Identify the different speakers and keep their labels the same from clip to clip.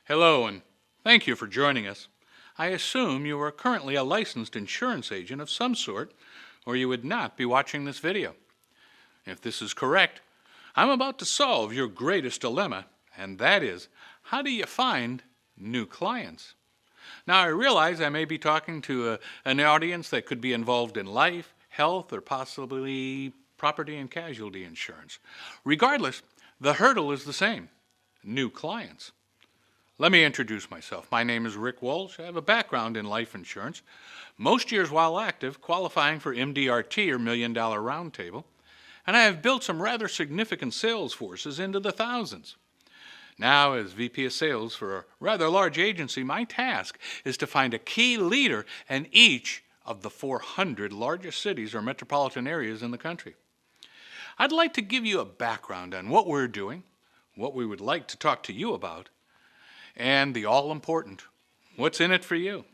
Speaker 1: Hello, and thank you for joining us. I assume you are currently a licensed insurance agent of some sort, or you would not be watching this video. If this is correct, I'm about to solve your greatest dilemma, and that is, how do you find new clients? Now, I realize I may be talking to an audience that could be involved in life, health, or possibly property and casualty insurance. Regardless, the hurdle is the same: new clients. Let me introduce myself. My name is Rick Walsh. I have a background in life insurance, most years while active, qualifying for MDRT or Million Dollar Roundtable, and I have built some rather significant sales forces into the thousands. Now, as VP of Sales for a rather large agency, my task is to find a key leader in each of the 400 largest cities or metropolitan areas in the country. I'd like to give you a background on what we're doing, what we would like to talk to you about, and the all-important, what's in it for you?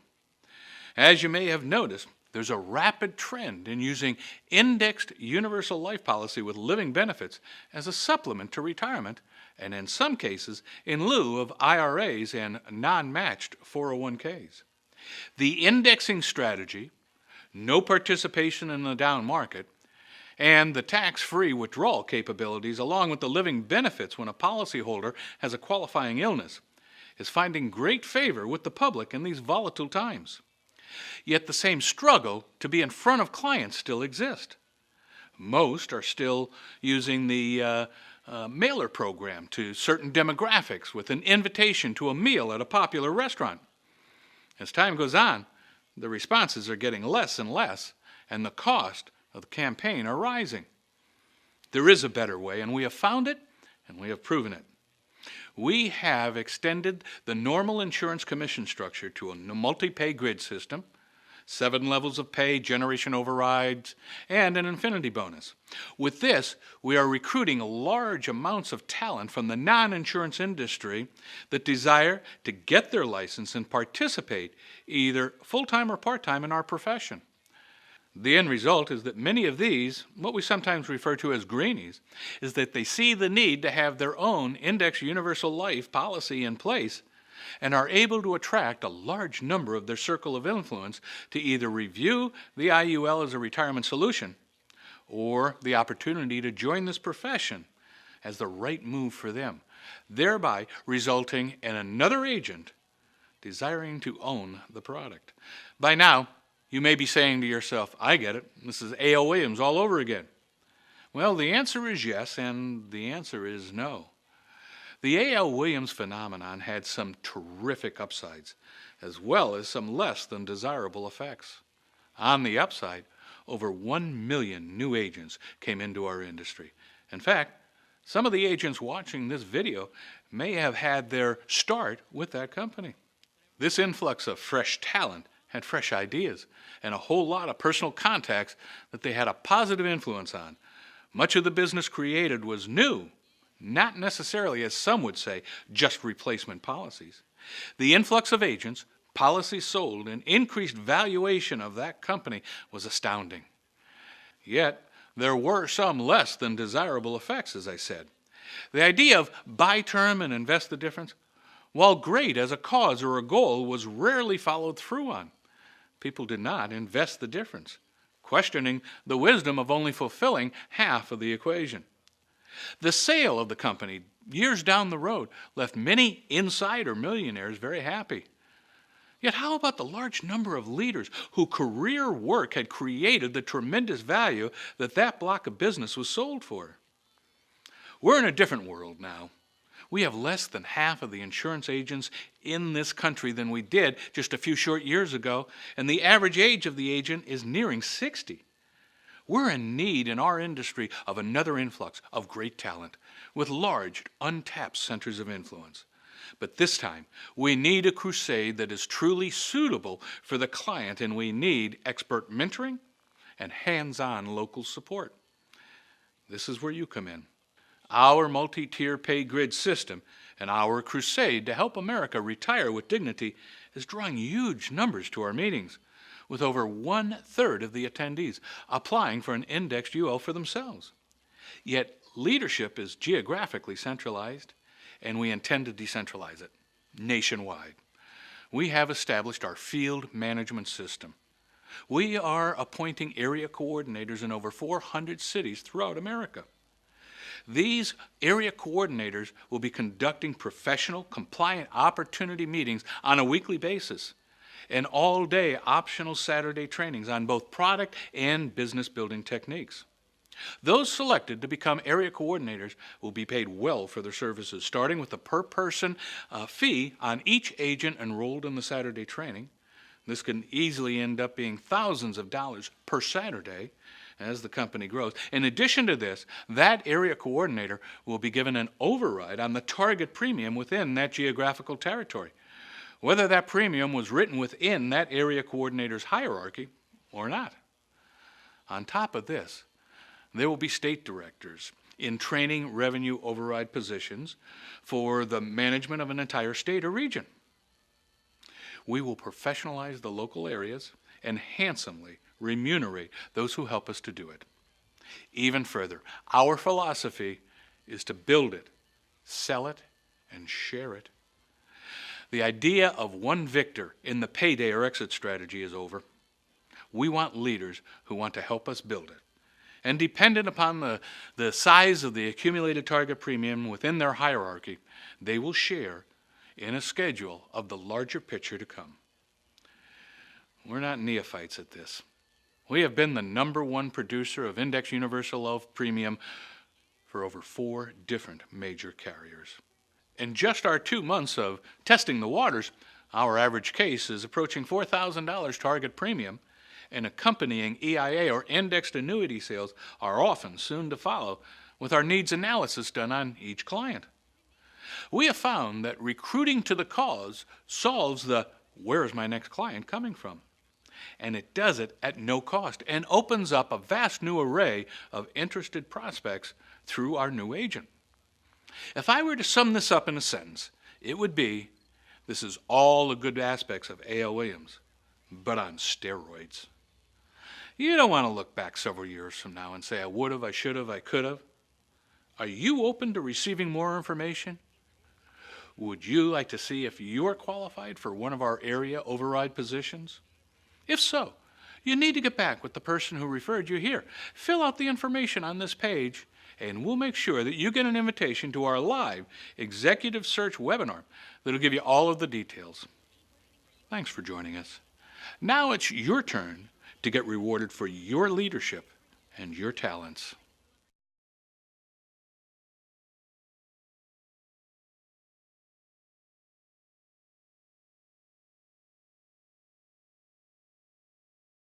Speaker 1: As you may have noticed, there's a rapid trend in using indexed universal life policy with living benefits as a supplement to retirement, and in some cases, in lieu of IRAs and non-matched 401ks. The indexing strategy, no participation in the down market, and the tax-free withdrawal capabilities, along with the living benefits when a policyholder has a qualifying illness, is finding great favor with the public in these volatile times. Yet the same struggle to be in front of clients still exists. Most are still using the mailer program to certain demographics with an invitation to a meal at a popular restaurant. As time goes on, the responses are getting less and less, and the cost of the campaign are rising. There is a better way, and we have found it, and we have proven it. We have extended the normal insurance commission structure to a multi-pay grid system, 7 levels of pay, generation overrides, and an infinity bonus. With this, we are recruiting large amounts of talent from the non-insurance industry that desire to get their license and participate either full-time or part-time in our profession. The end result is that many of these, what we sometimes refer to as greenies, is that they see the need to have their own indexed universal life policy in place and are able to attract a large number of their circle of influence to either review the IUL as a retirement solution or the opportunity to join this profession as the right move for them, thereby resulting in another agent desiring to own the product. By now, you may be saying to yourself, I get it, this is A.L. Williams all over again. Well, the answer is yes, and the answer is no. The A.L. Williams phenomenon had some terrific upsides, as well as some less than desirable effects. On the upside, over 1 million new agents came into our industry. In fact, some of the agents watching this video may have had their start with that company. This influx of fresh talent had fresh ideas and a whole lot of personal contacts that they had a positive influence on. Much of the business created was new, not necessarily, as some would say, just replacement policies. The influx of agents, policies sold, and increased valuation of that company was astounding. Yet, there were some less than desirable effects, as I said. The idea of buy term and invest the difference, while great as a cause or a goal, was rarely followed through on. People did not invest the difference, questioning the wisdom of only fulfilling half of the equation. The sale of the company years down the road left many insider millionaires very happy. Yet how about the large number of leaders whose career work had created the tremendous value that block of business was sold for? We're in a different world now. We have less than half of the insurance agents in this country than we did just a few short years ago, and the average age of the agent is nearing 60. We're in need in our industry of another influx of great talent with large, untapped centers of influence. But this time, we need a crusade that is truly suitable for the client, and we need expert mentoring and hands-on local support. This is where you come in. Our multi-tier pay grid system and our crusade to help America retire with dignity is drawing huge numbers to our meetings, with over 1/3 of the attendees applying for an indexed UL for themselves. Yet leadership is geographically centralized, and we intend to decentralize it. nationwide. We have established our field management system. We are appointing area coordinators in over 400 cities throughout America. These area coordinators will be conducting professional, compliant opportunity meetings on a weekly basis and all-day optional Saturday trainings on both product and business building techniques. Those selected to become area coordinators will be paid well for their services, starting with a per-person fee on each agent enrolled in the Saturday training. This can easily end up being thousands of dollars per Saturday as the company grows. In addition to this, that area coordinator will be given an override on the target premium within that geographical territory, whether that premium was written within that area coordinator's hierarchy or not. On top of this, there will be state directors in training revenue override positions for the management of an entire state or region. We will professionalize the local areas and handsomely remunerate those who help us to do it. Even further, our philosophy is to build it, sell it, and share it. The idea of one victor in the payday or exit strategy is over. We want leaders who want to help us build it. And dependent upon the size of the accumulated target premium within their hierarchy, they will share in a schedule of the larger picture to come. We're not neophytes at this. We have been the #1 producer of Index Universal Life Premium for over 4 different major carriers. In just our 2 months of testing the waters, our average case is approaching $4,000 target premium, and accompanying EIA or indexed annuity sales are often soon to follow, with our needs analysis done on each client. We have found that recruiting to the cause solves the "where is my next client coming from?" And it does it at no cost and opens up a vast new array of interested prospects through our new agent. If I were to sum this up in a sentence, it would be, this is all the good aspects of A.L. Williams, but on steroids. You don't want to look back several years from now and say, I would have, I should have, I could have. Are you open to receiving more information? Would you like to see if you're qualified for one of our area override positions? If so, you need to get back with the person who referred you here. Fill out the information on this page, and we'll make sure that you get an invitation to our live executive search webinar that'll give you all of the details. Thanks for joining us. Now it's your turn to get rewarded for your leadership and your talents.